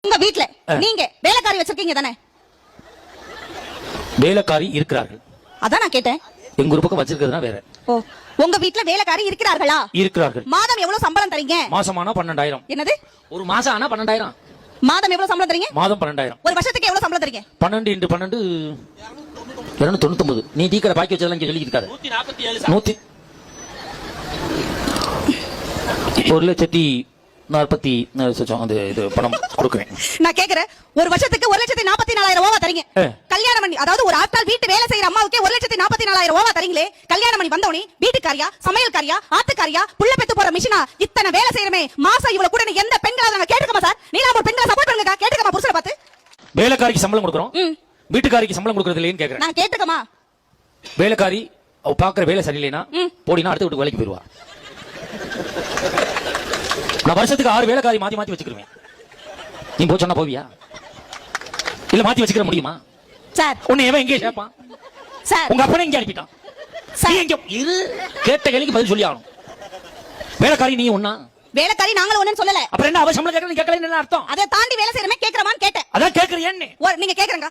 உங்க வீட்ல நீங்க வேலைக்காரி வச்சிருக்கீங்க தானே? வேலைக்காரி இருக்கிறார்கள். அதான் நான் கேட்டேன். எங்க ஒரு பக்கம் வச்சிருக்கிறதுனா வேற. ஓ, உங்க வீட்ல வேலைக்காரி இருக்கிறார்களா? இருக்கிறார்கள். மாதம் எவ்வளவு சம்பளம் தரீங்க? மாசமானா 12,000. என்னது? ஒரு மாசம் ஆனா 12,000. மாதம் எவ்வளவு சம்பளம் தரீங்க? மாதம் 12,000. ஒரு வருஷத்துக்கு எவ்வளவு சம்பளம் தரீங்க? 12 × 12 299. நீ டீக்கட பாக்கி வச்சதெல்லாம் இங்க சொல்லி இருக்காரு. 147 1,40,000 அந்த இது பணம் கொடுக்கிறேன். நான் கேக்குறேன், ஒரு வருஷத்துக்கு 1,44,000 ரூபாய் தரீங்க. கல்யாணம் பண்ணி, அதாவது ஒரு ஆட்கள் வீட்டு வேலை செய்யற அம்மாவுக்கு 1,44,000 ரூபாய் தரீங்களே. கல்யாணம் பண்ணி வந்தவனே வீட்டுக்காரியா, சமையல்காரியா, ஆத்துக்காரியா, புள்ள பெத்து போற மிஷினா, இத்தனை வேலை செய்யறமே மாசம் இவ்வளவு கூட எந்த பெண்களாவது நாங்க கேட்டுக்கமா சார்? நீங்க ஒரு பெண்களை சப்போர்ட் பண்ணுங்க, கேட்டுக்கமா புருஷனை பார்த்து. வேலைக்காரிக்கு சம்பளம் கொடுக்கறோம், வீட்டுக்காரிக்கு சம்பளம் கொடுக்கறது இல்லைன்னு கேக்குறேன். நான் கேட்டுக்கமா? வேலைக்காரி அவ பாக்குற வேலை சரியில்லைனா போடினா அடுத்த வீட்டுக்கு வேலைக்கு போயிருவா. நான் வருஷத்துக்கு 6 வேலைக்காரி மாத்தி மாத்தி வச்சுக்கிருவேன். நீ போ சொன்னா போவியா? இல்ல மாத்தி வச்சுக்கிற முடியுமா சார்? உன்னை எவன் எங்கே கேட்பான் சார்? உங்க அப்பனே எங்க அனுப்பிட்டான்? நீ எங்க இரு, கேட்ட கேள்விக்கு பதில் சொல்லி ஆகணும். வேலைக்காரி நீ ஒண்ணா? வேலைக்காரி நாங்களும் ஒண்ணுன்னு சொல்லல. அப்புறம் என்ன அவ சம்பளம் கேட்கல, நீ கேட்கல, என்ன அர்த்தம்? அதை தாண்டி வேலை செய்யறமே கேக்குறமான்னு கேட்டேன். அதான் கேக்குறியேன்னு நீங்க கேக்குறங்க.